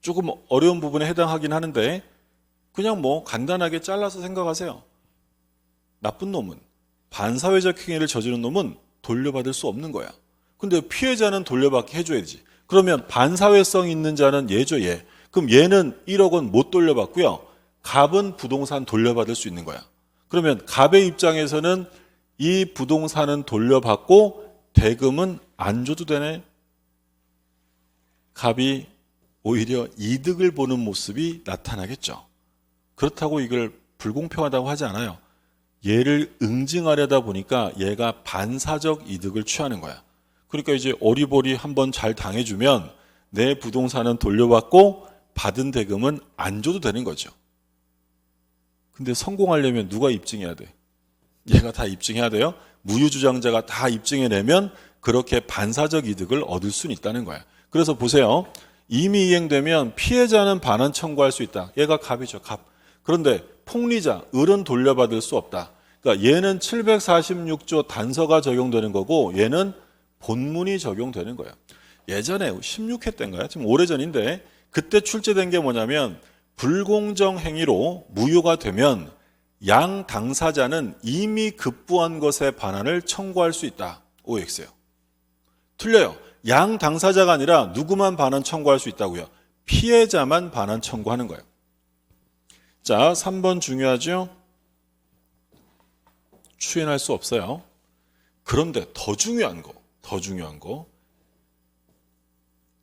조금 어려운 부분에 해당하긴 하는데 그냥 뭐 간단하게 잘라서 생각하세요. 나쁜 놈은, 반사회적 행위를 저지른 놈은 돌려받을 수 없는 거야. 근데 피해자는 돌려받게 해줘야지. 그러면 반사회성 있는 자는 얘죠, 얘. 그럼 얘는 1억 원 못 돌려받고요. 갑은 부동산 돌려받을 수 있는 거야. 그러면 갑의 입장에서는 이 부동산은 돌려받고 대금은 안 줘도 되네. 갑이 오히려 이득을 보는 모습이 나타나겠죠. 그렇다고 이걸 불공평하다고 하지 않아요. 얘를 응징하려다 보니까 얘가 반사적 이득을 취하는 거야. 그러니까 이제 어리버리 한번 잘 당해주면 내 부동산은 돌려받고 받은 대금은 안 줘도 되는 거죠. 근데 성공하려면 누가 입증해야 돼? 얘가 다 입증해야 돼요. 무유주장자가 다 입증해내면 그렇게 반사적 이득을 얻을 수는 있다는 거야. 그래서 보세요. 이미 이행되면 피해자는 반환 청구할 수 있다. 얘가 갑이죠, 갑. 그런데 폭리자, 을은 돌려받을 수 없다. 그러니까 얘는 746조 단서가 적용되는 거고 얘는 본문이 적용되는 거예요. 예전에 16회 때인가요? 지금 오래전인데 그때 출제된 게 뭐냐면 불공정 행위로 무효가 되면 양 당사자는 이미 급부한 것에 반환을 청구할 수 있다. OX예요. 틀려요. 양 당사자가 아니라 누구만 반환 청구할 수 있다고요? 피해자만 반환 청구하는 거예요. 자, 3번 중요하죠? 추인할 수 없어요. 그런데 더 중요한 거.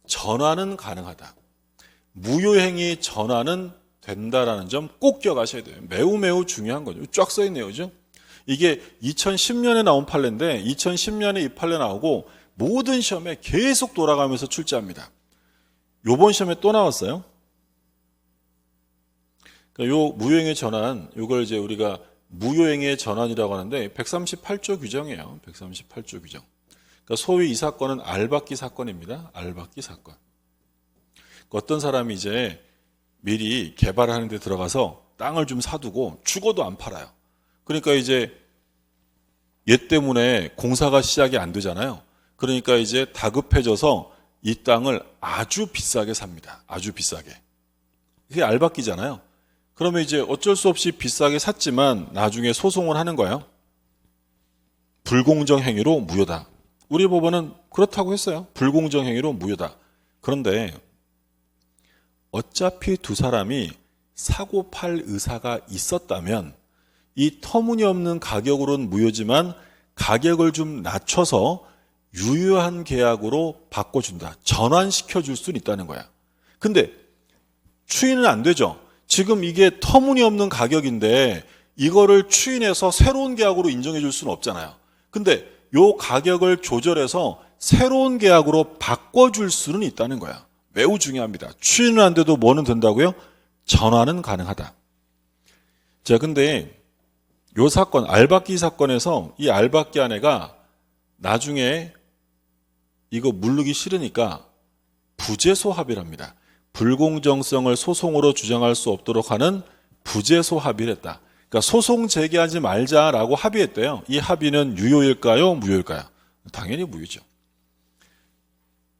전환은 가능하다. 무효행위 전환은 된다라는 점 꼭 기억하셔야 돼요. 매우 중요한 거죠. 쫙 써있네요. 그죠? 이게 2010년에 나온 판례인데 2010년에 이 판례 나오고 모든 시험에 계속 돌아가면서 출제합니다. 요번 시험에 또 나왔어요. 그러니까 요 무효행위 전환, 요걸 이제 우리가 무효행위의 전환이라고 하는데 138조 규정이에요. 138조 규정. 그러니까 소위 이 사건은 알박기 사건입니다. 알박기 사건. 어떤 사람이 이제 미리 개발하는 데 들어가서 땅을 좀 사두고 죽어도 안 팔아요. 그러니까 이제 얘 때문에 공사가 시작이 안 되잖아요. 그러니까 이제 다급해져서 이 땅을 아주 비싸게 삽니다. 아주 비싸게. 그게 알박기잖아요. 그러면 이제 어쩔 수 없이 비싸게 샀지만 나중에 소송을 하는 거예요. 불공정 행위로 무효다. 우리 법원은 그렇다고 했어요. 불공정 행위로 무효다. 그런데 어차피 두 사람이 사고 팔 의사가 있었다면 이 터무니없는 가격으로는 무효지만 가격을 좀 낮춰서 유효한 계약으로 바꿔준다. 전환시켜 줄 수는 있다는 거야. 근데 추인은 안 되죠. 지금 이게 터무니없는 가격인데 이거를 추인해서 새로운 계약으로 인정해 줄 수는 없잖아요. 근데 요 가격을 조절해서 새로운 계약으로 바꿔줄 수는 있다는 거야. 매우 중요합니다. 추인은 안 돼도 뭐는 된다고요? 전환은 가능하다. 자, 근데 요 사건, 알박기 사건에서 이 알박기 아내가 나중에 이거 물르기 싫으니까 부재소 합의를 합니다. 불공정성을 소송으로 주장할 수 없도록 하는 부재소 합의를 했다. 그러니까 소송 제기하지 말자라고 합의했대요. 이 합의는 유효일까요? 무효일까요? 당연히 무효죠.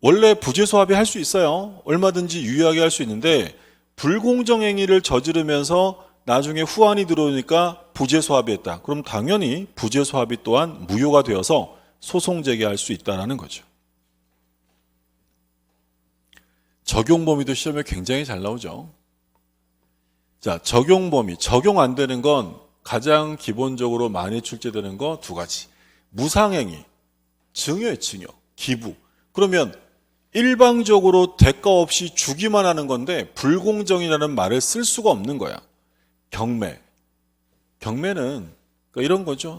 원래 부재소 합의 할 수 있어요. 얼마든지 유효하게 할 수 있는데 불공정 행위를 저지르면서 나중에 후환이 들어오니까 부재소 합의했다. 그럼 당연히 부재소 합의 또한 무효가 되어서 소송 제기할 수 있다는 거죠. 적용 범위도 시험에 굉장히 잘 나오죠. 자, 적용 범위. 적용 안 되는 건 가장 기본적으로 많이 출제되는 거 두 가지. 무상행위, 증여의 증여, 기부. 그러면 일방적으로 대가 없이 주기만 하는 건데 불공정이라는 말을 쓸 수가 없는 거야. 경매. 경매는 그러니까 이런 거죠.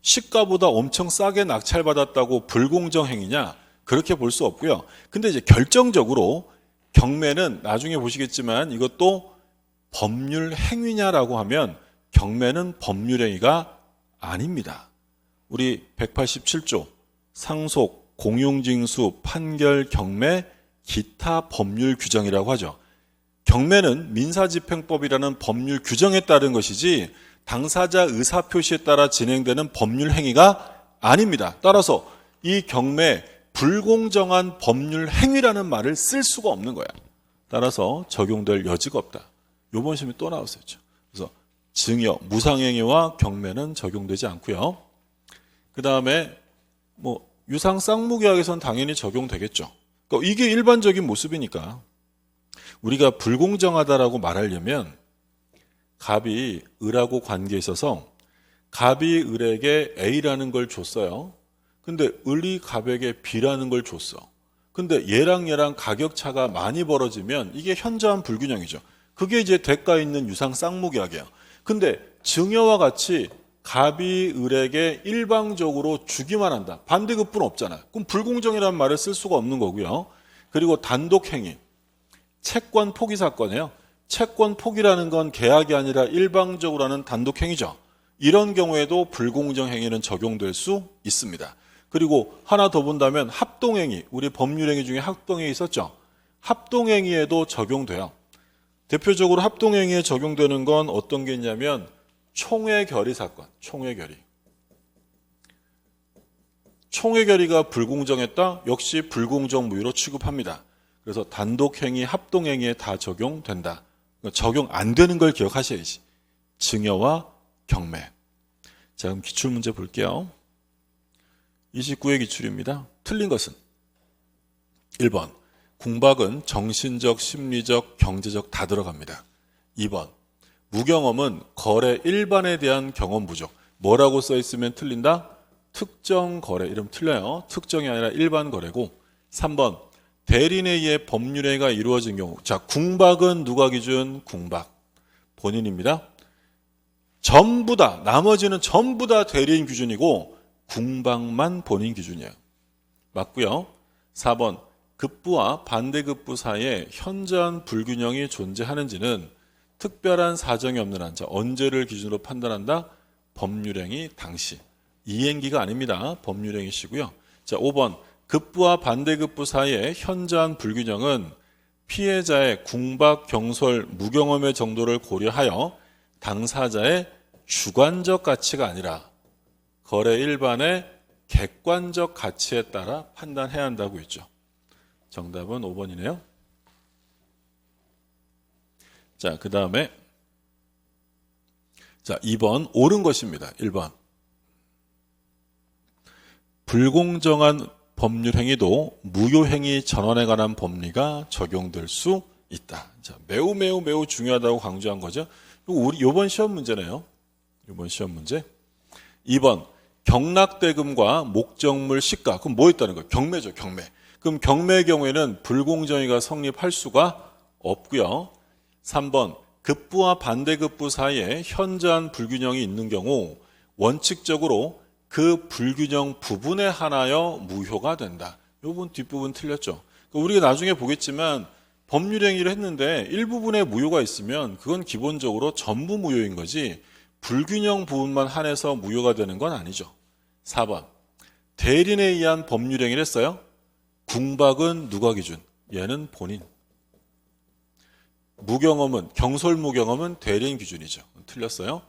시가보다 엄청 싸게 낙찰받았다고 불공정 행위냐? 그렇게 볼 수 없고요. 근데 이제 결정적으로 경매는 나중에 보시겠지만 이것도 법률 행위냐라고 하면 경매는 법률 행위가 아닙니다. 우리 187조 상속, 공용징수, 판결, 경매, 기타 법률 규정이라고 하죠. 경매는 민사집행법이라는 법률 규정에 따른 것이지 당사자 의사표시에 따라 진행되는 법률 행위가 아닙니다. 따라서 이 경매 불공정한 법률 행위라는 말을 쓸 수가 없는 거야. 따라서 적용될 여지가 없다. 이번 시험에 또 나왔었죠. 그래서 증여, 무상행위와 경매는 적용되지 않고요. 그 다음에 유상 쌍무계약에서는 당연히 적용되겠죠. 그러니까 이게 일반적인 모습이니까 우리가 불공정하다라고 말하려면 갑이 을하고 관계에 있어서 갑이 을에게 A라는 걸 줬어요. 근데 을이 갑에게 B라는 걸 줬어. 근데 얘랑 가격 차가 많이 벌어지면 이게 현저한 불균형이죠. 그게 이제 대가 있는 유상 쌍무계약이에요. 근데 증여와 같이 갑이 을에게 일방적으로 주기만 한다. 반대급부는 없잖아요. 그럼 불공정이라는 말을 쓸 수가 없는 거고요. 그리고 단독행위, 채권 포기 사건이에요. 채권 포기라는 건 계약이 아니라 일방적으로 하는 단독행위죠. 이런 경우에도 불공정행위는 적용될 수 있습니다. 그리고 하나 더 본다면 합동행위, 우리 법률행위 중에 합동행위 있었죠. 합동행위에도 적용돼요. 대표적으로 합동행위에 적용되는 건 어떤 게 있냐면 총회결의 사건, 총회결의. 총회결의가 불공정했다? 역시 불공정무효로 취급합니다. 그래서 단독행위, 합동행위에 다 적용된다. 적용 안 되는 걸 기억하셔야지. 증여와 경매. 자, 그럼 기출문제 볼게요. 29회 기출입니다. 틀린 것은 1번 궁박은 정신적, 심리적, 경제적 다 들어갑니다. 2번 무경험은 거래 일반에 대한 경험 부족. 뭐라고 써있으면 틀린다? 특정 거래. 이러면 틀려요. 특정이 아니라 일반 거래고. 3번 대리인에 의해 법률행위가 이루어진 경우. 자, 궁박은 누가 기준? 궁박. 본인입니다. 전부 다, 나머지는 전부 다 대리인 기준이고 궁박만 본인 기준이에요. 맞고요. 4번 급부와 반대급부 사이에 현저한 불균형이 존재하는지는 특별한 사정이 없는 한, 자, 언제를 기준으로 판단한다? 법률행위 당시. 이행기가 아닙니다. 법률행위시고요. 자, 5번 급부와 반대급부 사이의 현저한 불균형은 피해자의 궁박, 경솔, 무경험의 정도를 고려하여 당사자의 주관적 가치가 아니라 거래 일반의 객관적 가치에 따라 판단해야 한다고 했죠. 정답은 5번이네요. 자, 그 다음에 2번 옳은 것입니다. 1번 불공정한 법률행위도 무효행위 전환에 관한 법리가 적용될 수 있다. 자, 매우 중요하다고 강조한 거죠. 우리 이번 시험 문제네요. 이번 시험 문제. 2번 경락대금과 목적물 시가. 그럼 뭐 있다는 거예요? 경매죠, 경매. 그럼 경매의 경우에는 불공정위가 성립할 수가 없고요. 3번 급부와 반대급부 사이에 현저한 불균형이 있는 경우 원칙적으로 그 불균형 부분에 한하여 무효가 된다. 이 부분 뒷부분 틀렸죠. 우리가 나중에 보겠지만 법률행위를 했는데 일부분에 무효가 있으면 그건 기본적으로 전부 무효인 거지 불균형 부분만 한해서 무효가 되는 건 아니죠. 4번 대리인에 의한 법률행위를 했어요. 궁박은 누가 기준? 얘는 본인. 무경험은, 경솔무경험은 대리인 기준이죠. 틀렸어요.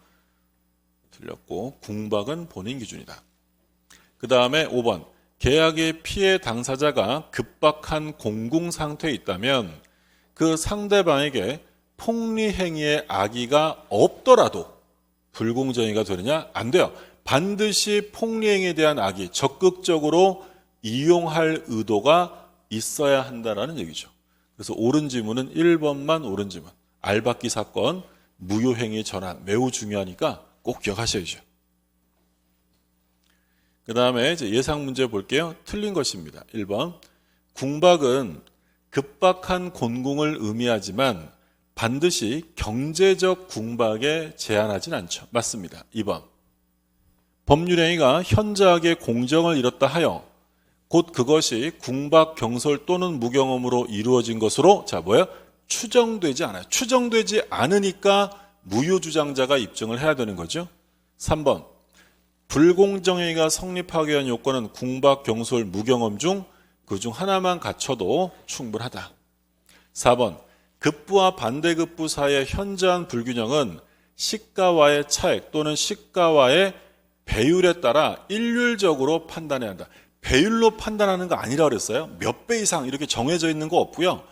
틀렸고 궁박은 본인 기준이다. 그 다음에 5번 계약의 피해 당사자가 급박한 공궁 상태에 있다면 그 상대방에게 폭리행위의 악의가 없더라도 불공정위가 되느냐? 안 돼요. 반드시 폭리행위에 대한 악의, 적극적으로 이용할 의도가 있어야 한다는 얘기죠. 그래서 옳은 지문은 1번만 옳은 지문. 알박기 사건, 무효행위 전환 매우 중요하니까 꼭 기억하셔야죠. 그 다음에 이제 예상 문제 볼게요. 틀린 것입니다. 1번 궁박은 급박한 곤궁을 의미하지만 반드시 경제적 궁박에 제한하진 않죠. 맞습니다. 2번 법률행위가 현저하게 공정을 잃었다 하여 곧 그것이 궁박, 경솔 또는 무경험으로 이루어진 것으로 자 뭐예요? 추정되지 않아요. 추정되지 않으니까 무효주장자가 입증을 해야 되는 거죠. 3번 불공정행위가 성립하기 위한 요건은 궁박, 경솔, 무경험 중 그 중 하나만 갖춰도 충분하다. 4번 급부와 반대급부 사이의 현저한 불균형은 시가와의 차액 또는 시가와의 배율에 따라 일률적으로 판단해야 한다. 배율로 판단하는 거 아니라 그랬어요. 몇 배 이상 이렇게 정해져 있는 거 없고요.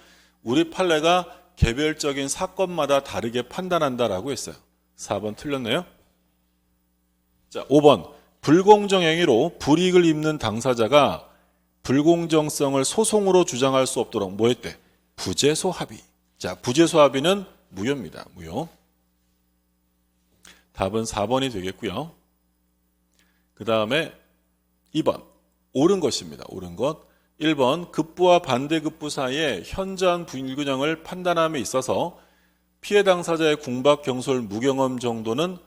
우리 판례가 개별적인 사건마다 다르게 판단한다라고 했어요. 4번 틀렸네요. 자, 5번 불공정 행위로 불이익을 입는 당사자가 불공정성을 소송으로 주장할 수 없도록 뭐 했대? 부재소 합의. 자, 부재소 합의는 무효입니다. 무효. 답은 4번이 되겠고요. 그 다음에 2번 옳은 것입니다. 옳은 것. 1번 급부와 반대급부 사이에 현저한 불균형을 판단함에 있어서 피해 당사자의 궁박, 경솔, 무경험 정도는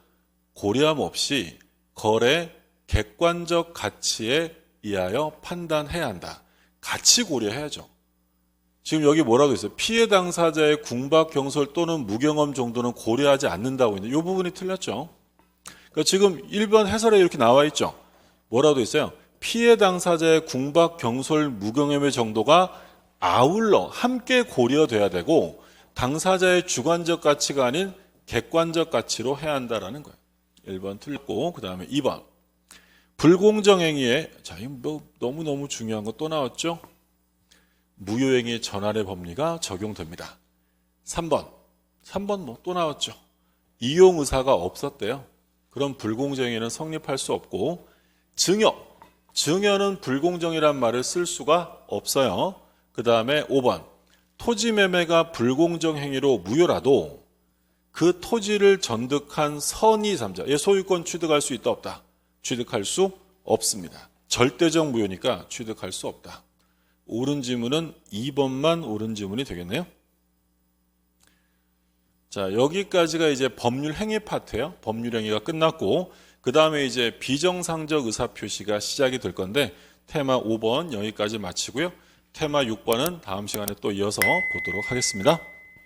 고려함 없이 거래 객관적 가치에 의하여 판단해야 한다. 같이 고려해야죠. 지금 여기 뭐라고 했어요? 피해 당사자의 궁박, 경솔 또는 무경험 정도는 고려하지 않는다고 있는데 이 부분이 틀렸죠. 그러니까 지금 1번 해설에 이렇게 나와 있죠. 뭐라고 했어요? 피해 당사자의 궁박, 경솔, 무경험의 정도가 아울러 함께 고려돼야 되고 당사자의 주관적 가치가 아닌 객관적 가치로 해야 한다라는 거예요. 1번 틀렸고 그 다음에 2번 불공정행위에 자, 이거 뭐 너무너무 중요한 거 또 나왔죠. 무효행위 전환의 법리가 적용됩니다. 3번 뭐 또 나왔죠. 이용 의사가 없었대요. 그럼 불공정행위는 성립할 수 없고 증여는 불공정이란 말을 쓸 수가 없어요. 그 다음에 5번 토지 매매가 불공정 행위로 무효라도 그 토지를 전득한 선의 삼자 얘 소유권 취득할 수 있다 없다? 취득할 수 없습니다. 절대적 무효니까 취득할 수 없다. 옳은 지문은 2번만 옳은 지문이 되겠네요. 자, 여기까지가 이제 법률 행위 파트예요. 법률 행위가 끝났고 그 다음에 이제 비정상적 의사표시가 시작이 될 건데 테마 5번 여기까지 마치고요. 테마 6번은 다음 시간에 또 이어서 보도록 하겠습니다.